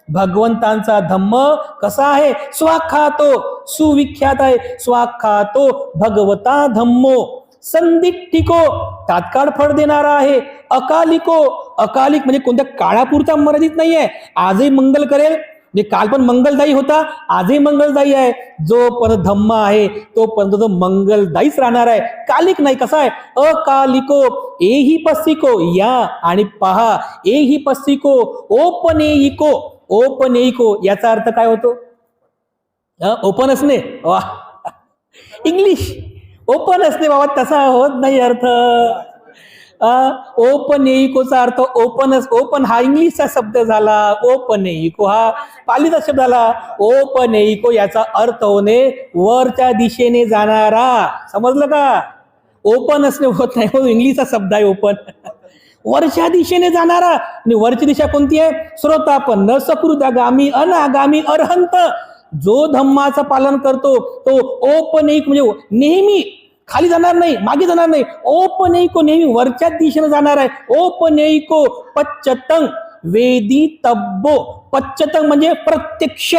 भगवंतांचा धम्म कसा आहे? स्वाख्यातो, सुविख्यात आहे. स्वाख्यातो भगवता धम्मो संदिग्धिको, तात्काळ फळ देणारा आहे. अकालिको, अकालिक म्हणजे कोणत्या काळापुरता मर्यादित नाहीये, आजही मंगल करेल. म्हणजे काल पण मंगलदायी होता, आजही मंगलदायी आहे. जोपर्यंत धम्म आहे तोपर्यंत तो मंगलदायीच राहणार आहे, कालिक नाही. कसा आहे? अकालिको एही पस्सिको, या आणि पहा. एही पस्सिको ओपनेईको, ओपनेईको याचा अर्थ काय होतो? ओपन असणे. वा, इंग्लिश ओपन असणे बाबा, तसा होत नाही अर्थ. ओपनेईकोचा अर्थ ओपन हा इंग्लिशचा शब्द झाला. ओपनेईको हा पालीचा शब्द झाला. ओपनेईको याचा अर्थ होणे वरच्या दिशेने जाणारा. समजलं का? ओपन असणे होत नाही, हो इंग्लिशचा शब्द आहे ओपन. वरच्या दिशेने जाणारा. आणि वरची दिशा कोणती आहे? श्रोतापन्न, सकृदागामी, अनागामी, अरहंत. जो धम्माचं पालन करतो तो ओपनेईक म्हणजे नेहमी खाली जाणार नाही, मागे जाणार नाही. ओपनेईको नेहमी वरच्या दिशेने जाणार आहे. ओपनेईको पच्चतं वेदी तब्बो, पच्चतं म्हणजे प्रत्यक्ष,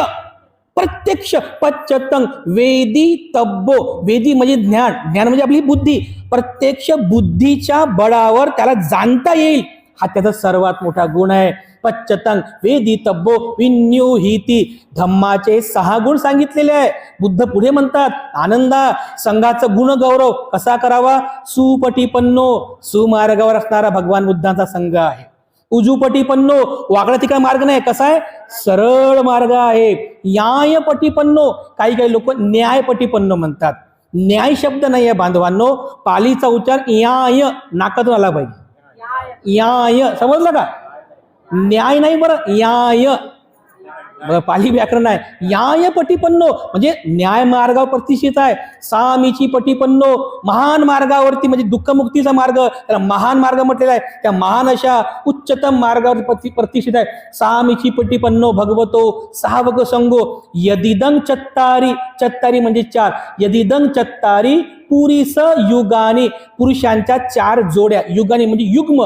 प्रत्यक्ष. पच्चतं वेदी तब्बो, वेदी म्हणजे ज्ञान, ज्ञान म्हणजे आपली बुद्धी. प्रत्यक्ष बुद्धीच्या बळावर त्याला जाणता येईल, हा त्याचा सर्वात मोठा गुण आहे. पच्चतं वेदी तब्बो विन्युहिती, धम्माचे 6 गुण सांगितलेले आहे. बुद्ध पुढे म्हणतात आनंदा संघाचं गुणगौरव कसा करावा? सुपटीपन्नो, सुमार्गावर असणारा भगवान बुद्धांचा संघ आहे. उजूपटीपन्नो, वाकडा तिकडा मार्ग नाही, कसा आहे? सरळ मार्ग आहे. न्यायपटीपन्नो, काही लोक न्यायपटीपन्नो म्हणतात. न्याय शब्द नाही आहे बांधवांनो, पालीचा उच्चार याय नाकातून आला पाहिजे. याय, समजलं का? न्याय नाही बरं, याय. पाली व्याकरण आहे. न्याय पटीपन्नो म्हणजे न्याय मार्गावर प्रतिष्ठित आहे. सामीची पटीपन्नो महान मार्गावरती म्हणजे दुःखमुक्तीचा मार्ग, त्याला महान मार्ग म्हटलेला आहे. त्या महान अशा उच्चतम मार्गावर प्रतिष्ठित आहे. सामीची पटीपन्नो भगवतो सावक संगो यदिदं चत्तारी, चत्तारी म्हणजे चार, यदिदं चत्तारी पुरीस युगानी, पुरुषांच्या चार जोड्या, युगानी म्हणजे युग्म,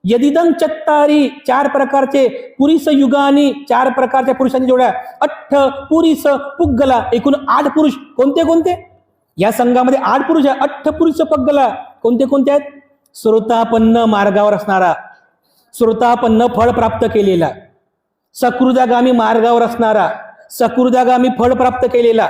यदिदं चत्तारी चार प्रकारचे, पुरीस युगानी चार प्रकारच्या पुरुषांच्या जोड्या, अठ्ठ पुरीस पुग्गला एकूण 8 पुरुष. कोणते कोणते या संघामध्ये 8 पुरुष आहे. अठ्ठ पुरुष पग्गला कोणते कोणते आहेत? श्रोतापन्न मार्गावर असणारा, श्रोतापन्न फळ प्राप्त केलेला, सकृदागामी मार्गावर असणारा, सकृदागामी फळ प्राप्त केलेला,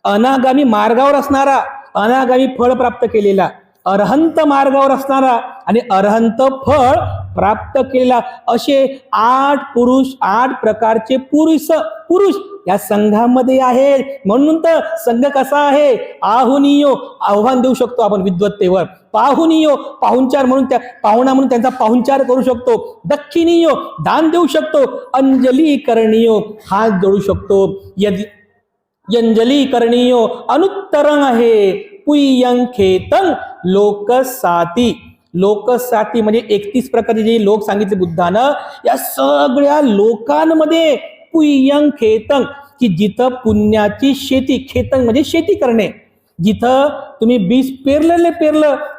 अनागामी मार्गावर असणारा, अनागामी फळ प्राप्त केलेला, अरहंत मार्गावर असणारा आणि अरहंत फळ प्राप्त केलेला, असे 8 पुरुष, 8 प्रकारचे पुरुष या संघामध्ये आहेत. म्हणून तर संघ कसा आहे? आहुनियो आव्हान देऊ शकतो आपण विद्वत्तेवर, पाहुनियो पाहुणचार म्हणून त्या पाहुणा म्हणून त्यांचा पाहुणचार करू शकतो, दक्षिणीयो दान देऊ शकतो, अंजली करणीयो हात जोडू शकतो, यंजली करणीयो अनुत्तरं आहे, पुयंखेतं लोकसाती. लोकसाती म्हणजे 31 प्रकारचे जे लोक सांगितले बुद्धानं, या सगळ्या लोकांमध्ये पुयंखेतं की जिथं पुण्याची शेती, खेतं म्हणजे शेती करणे, जिथं तुम्ही बीज पेरलं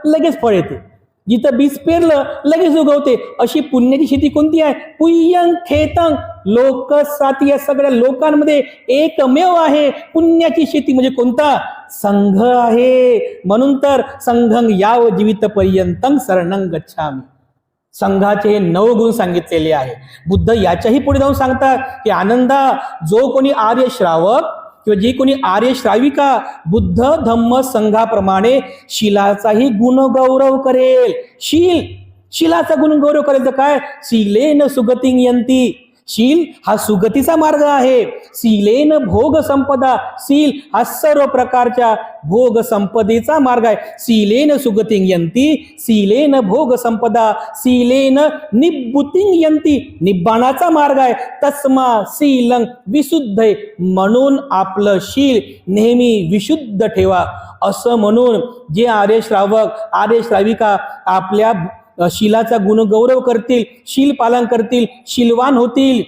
लगेच फळ येते, जिथं बीज पेरलं लगेच उगवते, अशी पुण्याची शेती कोणती आहे? पुयंखेतं लोकसाती. या सगळ्या लोकांमध्ये एकमेव आहे पुण्याची शेती म्हणजे कोणता? संघ आहे. म्हणून तर संघं याव जीवित पर्यंतं शरणं गच्छामि. संघाचे हे 9 गुण सांगितलेले आहे. बुद्ध याच्याही पुढे जाऊन सांगतात की आनंदा, जो कोणी आर्य श्रावक किंवा जी कोणी आर्य श्राविका बुद्ध धम्म संघाप्रमाणे शिलाचाही गुणगौरव करेल, शिलाचा गुणगौरव करेल तर काय? शीलेन सुगतिं यंती. शील हा सुगतीचा मार्ग आहे. शीलेन भोग संपदा, शील हा सर्व प्रकारच्या भोग संपदेचा मार्ग आहे. शीलेन सुगतिं यंती, शीलेन भोग संपदा, शीलेन निब्बुतिं यंती, निब्बाणाचा मार्ग आहे. तस्मा शीलं विशुद्ध, म्हणून आपलं शील नेहमी विशुद्ध ठेवा. असं म्हणून जे आर्य श्रावक आर्य श्राविका आपल्या शीलाचा गुणगौरव करतील, शील पालन करतील, शीलवान होतील,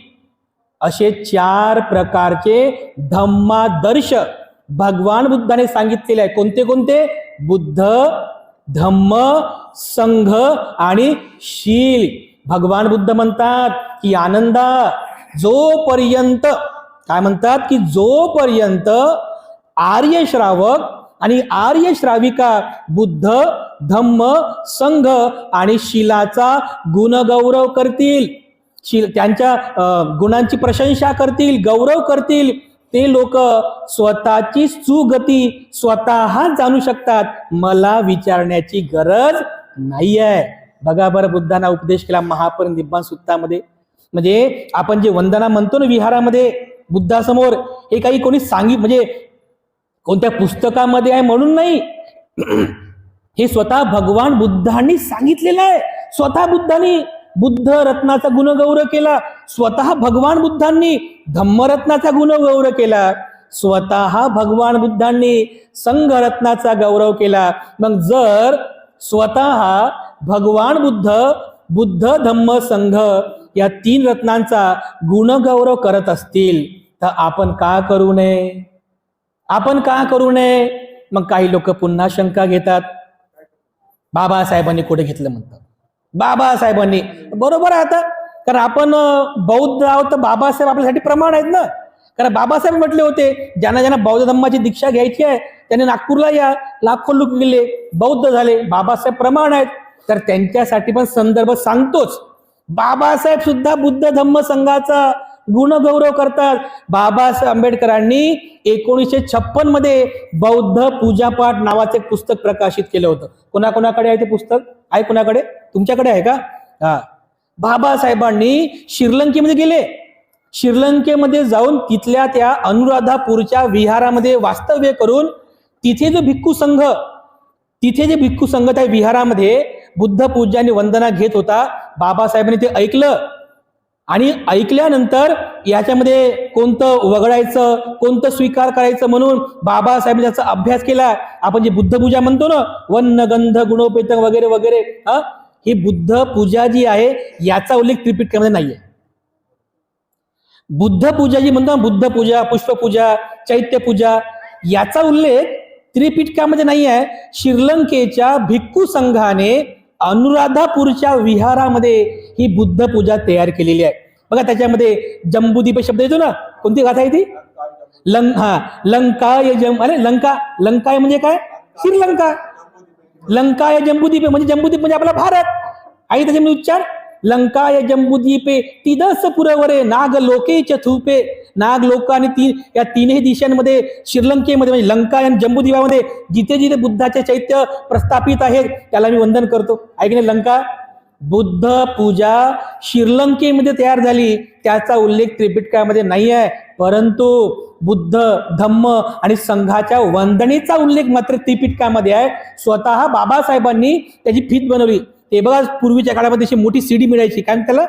असे 4 प्रकारचे धम्मादर्श भगवान बुद्धाने सांगितलेले आहे. कोणते कोणते? बुद्ध, धम्म, संघ आणि शील. भगवान बुद्ध म्हणतात की आनंदा, जोपर्यंत काय म्हणतात की जोपर्यंत आर्य श्रावक आणि आर्य श्राविका बुद्ध, धम्म, संघ आणि शीलाचा गुणगौरव करतील, त्यांच्या गुणांची प्रशंसा करतील, गौरव करतील, ते लोक स्वतःची सुगती स्वतः जाणू शकतात. मला विचारण्याची गरज नाहीये. बघा बरं, बुद्धांना उपदेश केला महापरिनिब्बाण सूत्रामध्ये. म्हणजे आपण जे वंदना म्हणतो ना विहारामध्ये बुद्धासमोर, हे काही कोणी म्हणजे कोणत्या पुस्तकामध्ये आहे म्हणून नाही, हे स्वतः भगवान बुद्धांनी सांगितलेलं आहे. स्वतः बुद्धांनी बुद्ध रत्नाचा गुणगौरव केला, स्वतः भगवान बुद्धांनी धम्मरत्नाचा गुणगौरव केला, स्वतः भगवान बुद्धांनी संघ रत्नाचा गौरव केला. मग जर स्वतः भगवान बुद्ध धम्म संघ या 3 रत्नांचा गुणगौरव करत असतील तर आपण का करू नये? आपण का करू नये? मग काही लोक पुन्हा शंका घेतात, बाबासाहेबांनी कुठे घेतलं म्हणतात. बाबासाहेबांनी बरोबर आहे आता, कारण आपण बौद्ध आहोत तर बाबासाहेब आपल्यासाठी प्रमाण आहेत ना. कारण बाबासाहेब म्हटले होते ज्यांना ज्यांना बौद्ध धम्माची दीक्षा घ्यायची आहे त्यांनी नागपूरला या, लाखो लोक गेले, बौद्ध झाले, बाबासाहेब प्रमाण आहेत. तर त्यांच्यासाठी पण संदर्भ सांगतोच. बाबासाहेब सुद्धा बुद्ध धम्म संघाचा गुणगौरव करतात. बाबासाहेब आंबेडकरांनी 1956 मध्ये बौद्ध पूजापाठ नावाचं एक पुस्तक प्रकाशित केलं होतं. कोणाकोणाकडे आहे ते पुस्तक? आहे कोणाकडे? तुमच्याकडे आहे का? हा. बाबासाहेबांनी श्रीलंकेमध्ये गेले, श्रीलंकेमध्ये जाऊन तिथल्या त्या अनुराधापूरच्या विहारामध्ये वास्तव्य करून तिथे जे भिक्खू संघ त्या विहारामध्ये बुद्ध पूजाने वंदना घेत होता, बाबासाहेबांनी ते ऐकलं आणि ऐकल्यानंतर याच्यामध्ये कोणतं वगळायचं, कोणतं स्वीकार करायचं म्हणून बाबासाहेब त्याचा अभ्यास केला. आपण जे बुद्ध पूजा म्हणतो ना, वन्न गंध गुणोपेत वगैरे वगैरे, ही बुद्ध पूजा जी आहे याचा उल्लेख त्रिपिटकामध्ये नाहीये. बुद्ध पूजा जी म्हणतो, बुद्ध पूजा, पुष्पपूजा, चैत्य पूजा, याचा उल्लेख त्रिपिटकामध्ये नाही आहे. श्रीलंकेच्या भिक्खू संघाने अनुराधापूरच्या विहारामध्ये ही बुद्ध पूजा तयार केलेली आहे. बघा त्याच्यामध्ये जम्बूद्वीप शब्द येतो ना, कोणती गाथा आहे ती? लंकाय अरे लंकाय म्हणजे काय? श्रीलंका. लंकाय जम्बूद्वीप म्हणजे जम्बूद्वीप म्हणजे आपला भारत आहे. त्याच्यामध्ये उच्चार लंकाय जम्बूद्वीपे तिदस पुरवरे नाग लोके चथुपे. नाग लोक आणि या तीनही दिशांमध्ये श्रीलंकेमध्ये म्हणजे लंका आणि जम्बूद्वीपामध्ये जिथे जिथे बुद्धाचे चैत्य प्रस्थापित आहेत त्याला मी वंदन करतो. ऐकणे, लंका बुद्ध पूजा श्रीलंकेमध्ये तयार झाली त्याचा उल्लेख त्रिपिटकामध्ये नाही आहे. परंतु बुद्ध धम्म आणि संघाच्या वंदनेचा उल्लेख मात्र त्रिपिटकामध्ये आहे. स्वतः बाबासाहेबांनी त्याची फीत बनवली. ते बघा पूर्वीच्या काळामध्ये अशी मोठी सीडी मिळायची, काय त्याला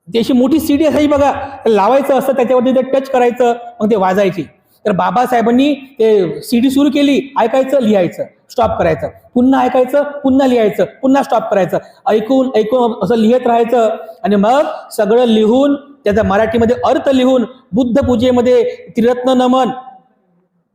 त्याची मोठी सीडी असायची बघा, लावायचं असतं त्याच्यावरती ते टच करायचं मग ते वाजायची. तर बाबासाहेबांनी ते सीडी सुरू केली. ऐकायचं, लिहायचं, स्टॉप करायचं, पुन्हा ऐकायचं, पुन्हा लिहायचं, पुन्हा स्टॉप करायचं, ऐकून ऐकून असं लिहित राहायचं. आणि मग सगळं लिहून त्याचा मराठीमध्ये अर्थ लिहून बुद्ध पूजेमध्ये त्रिरत्न नमन,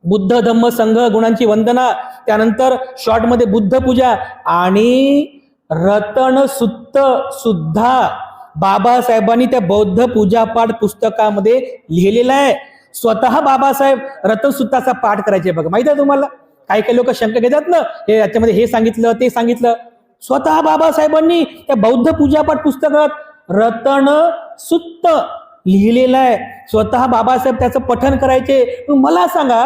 बुद्ध धम्म संघ गुणांची वंदना, त्यानंतर शॉर्टमध्ये बुद्ध पूजा आणि रतन सुत्त सुद्धा बाबासाहेबांनी त्या बौद्ध पूजा पाठ पुस्तकामध्ये लिहिलेलं आहे. स्वतः बाबासाहेब रतन सुत्ताचा पाठ करायचे. बघा माहिती आहे तुम्हाला, काही काही लोक शंका घेतात ना, हे याच्यामध्ये हे सांगितलं ते सांगितलं. स्वतः बाबासाहेबांनी त्या बौद्ध पूजापाठ पुस्तकात रतन सुत्त लिहिलेलं आहे. स्वतः बाबासाहेब त्याचं पठण करायचे. मला सांगा,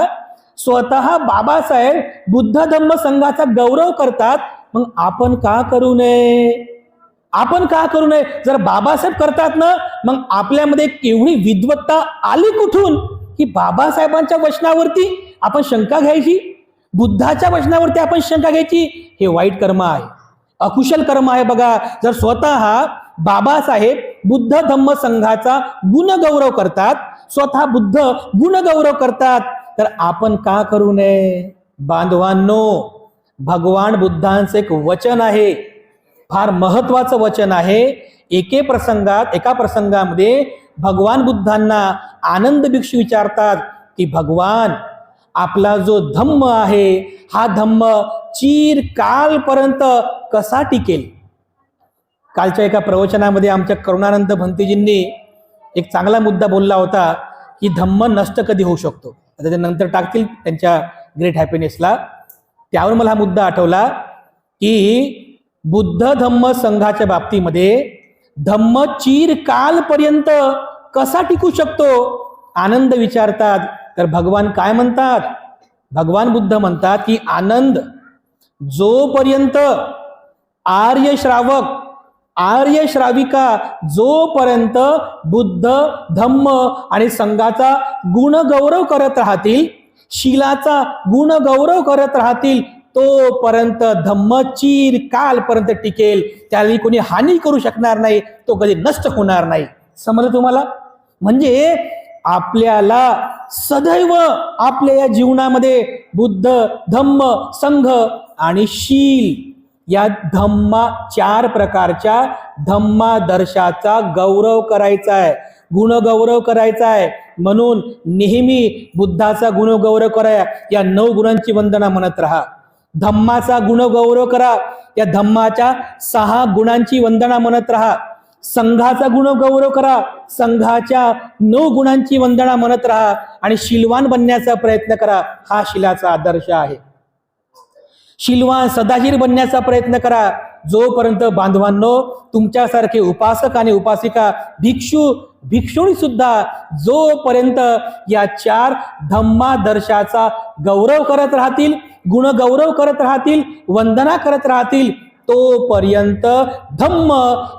स्वतः बाबासाहेब बुद्ध धम्म संघाचा गौरव करतात, मग आपण का करू नये? आपण का करू नये? जर बाबासाहेब करतात ना, मग आपल्यामध्ये केवढी विद्वत्ता आली कुठून की बाबासाहेबांच्या वचनावरती आपण शंका घ्यायची, बुद्धाच्या वचनावरती आपण शंका घ्यायची? हे वाईट कर्म आहे, अकुशल कर्म आहे. बघा, जर स्वतः बाबासाहेब बुद्ध धम्म संघाचा गुणगौरव करतात, स्वतः बुद्ध गुणगौरव करतात, तर आपण का करू नये? बांधवांनो, भगवान बुद्धांचं एक वचन आहे, फार महत्वाचं वचन आहे. एका प्रसंगामध्ये भगवान बुद्धांना आनंद भिक्षू विचारतात की भगवान, आपला जो धम्म आहे हा धम्म चिरकालपर्यंत कसा टिकेल? कालच्या एका प्रवचनामध्ये आमच्या करुणानंद भंतेजींनी एक चांगला मुद्दा बोलला होता की धम्म नष्ट कधी होऊ शकतो. त्याच्यानंतर टाकतील त्यांच्या ग्रेट हॅपीनेसला. त्यावर मला हा मुद्दा आठवला की बुद्ध धम्म संघाच्या बाबतीमध्ये धम्म चिरकालपर्यंत कसा टिकू शकतो? आनंद विचारतात. तर भगवान काय म्हणतात? भगवान बुद्ध म्हणतात की आनंद, जोपर्यंत आर्य श्रावक आर्य श्राविका जोपर्यंत बुद्ध धम्म आणि संघाचा गुणगौरव करत राहतील, शीलाचा गुणगौरव करत राहतील, तोपर्यंत धम्म चिरकालपर्यंत टिकेल. त्याला कोणी हानी करू शकणार नाही, तो कधी नष्ट होणार नाही. समजलं तुम्हाला? म्हणजे आपल्याला सदैव आपल्या या जीवनामध्ये बुद्ध धम्म संघ आणि शील या चार प्रकारच्या धम्मादर्शाचा गौरव करायचा आहे, गुणगौरव करायचा आहे. म्हणून नेहमी बुद्धाचा गुणगौरव करा, या 9 गुणांची वंदना म्हणत राहा. धम्माचा गुणगौरव करा, या धम्माच्या 6 गुणांची वंदना म्हणत राहा. संघाचा गुणगौरव करा, संघाच्या 9 गुणांची वंदना म्हणत राहा. आणि शीलवान बनण्याचा प्रयत्न करा, हा शीलाचा आदर्श आहे. शीलवान सदाशीर बनण्याचा प्रयत्न करा. जोपर्यंत बांधवांनो तुमच्यासारखे उपासक आणि उपासिका, भिक्षुणी सुद्धा जोपर्यंत या 4 धम्मादर्शाचा गौरव करत राहतील, गुणगौरव करत राहतील, वंदना करत राहतील, तोपर्यंत धम्म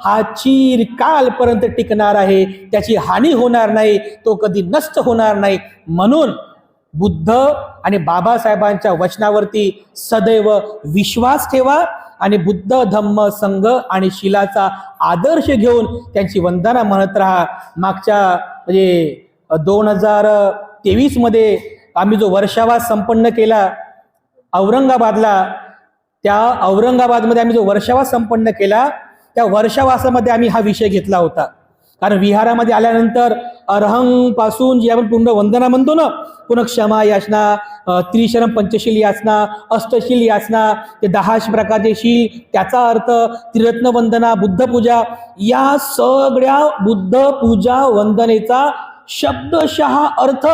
हा चिरकालपर्यंत टिकणार आहे. त्याची हानी होणार नाही, तो कधी नष्ट होणार नाही. म्हणून बुद्ध आणि बाबासाहेबांच्या वचनावरती सदैव विश्वास ठेवा आणि बुद्ध धम्म संघ आणि शिलाचा आदर्श घेऊन त्यांची वंदना म्हणत राहा. मागच्या म्हणजे 2023 मध्ये आम्ही जो वर्षावास संपन्न केला औरंगाबादला, त्या औरंगाबादमध्ये आम्ही जो वर्षावास संपन्न केला त्या वर्षावासामध्ये आम्ही हा विषय घेतला होता. कारण विहारामध्ये आल्यानंतर अरहंग पासून जी आपण पूर्ण वंदना म्हणतो ना, पुन्हा क्षमा याचना, त्रिशरम पंचशील याचना, अष्टशील याचना, ते 10 प्रकारचे शील, त्याचा अर्थ, त्रिरत्न वंदना, बुद्ध पूजा, या सगळ्या बुद्ध पूजा वंदनेचा शब्दशः अर्थ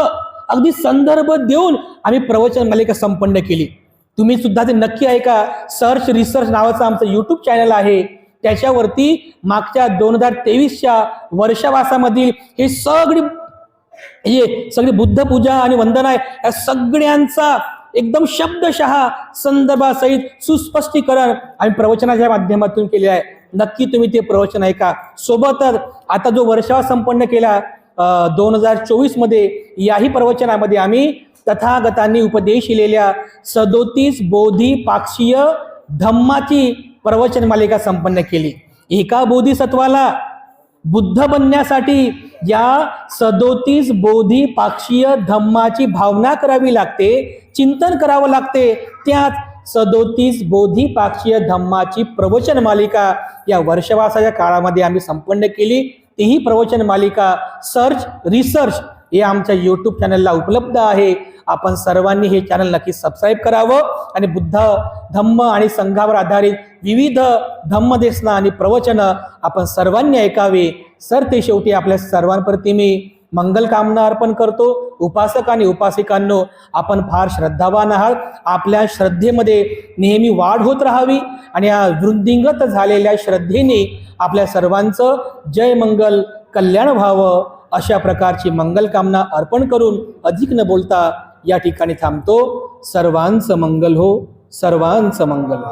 अगदी संदर्भ देऊन आम्ही प्रवचन मालिका संपन्न केली. तुम्ही सुद्धा ते नक्की ऐका. सर्च रिसर्च नावाचं आमचं यूट्यूब चॅनल आहे, त्याच्यावरती मागच्या 2023च्या वर्षावासामधील हे सगळी बुद्ध पूजा आणि वंदना आहे, या सगळ्यांचा एकदम शब्दशः संदर्भासहित सुस्पष्टीकरण आम्ही प्रवचनाच्या माध्यमातून केले आहे. नक्की तुम्ही ते प्रवचन ऐका. सोबतच आता जो वर्षावास संपन्न केला 2024 मध्ये, याही प्रवचनामध्ये आम्ही तथागतांनी उपदेश दिलेल्या 37 बोधिपाक्षीय धम्माची प्रवचन मालिका संपन्न केली. एका बोधिसत्वाला बुद्ध बनण्यासाठी या 37 बोधिपाक्षीय धम्माची भावना करावी लागते, चिंतन करावं लागते. त्याच 37 बोधिपाक्षीय धम्माची प्रवचन मालिका या वर्षवासाच्या काळामध्ये आम्ही संपन्न केली. तीही प्रवचन मालिका सर्च रिसर्च हे आमच्या यूट्यूब चॅनलला उपलब्ध आहे. आपण सर्वांनी हे चॅनल नक्की सबस्क्राईब करावं आणि बुद्ध धम्म आणि संघावर आधारित विविध धम्मदेशना आणि प्रवचन आपण सर्वांनी ऐकावे. सर ते शेवटी आपल्या सर्वांप्रती मी मंगल कामना अर्पण करतो. उपासक आणि उपासिकांनो, आपण फार श्रद्धावान आहात. आपल्या श्रद्धेमध्ये नेहमी वाढ होत राहावी आणि या वृद्धिंगत झालेल्या श्रद्धेने आपल्या सर्वांचं जय मंगल कल्याण व्हावं, अशा प्रकारची मंगल कामना अर्पण करून अधिक न बोलता या ठिकाणी थांबतो. सर्वांचं मंगल हो, सर्वांचं मंगल.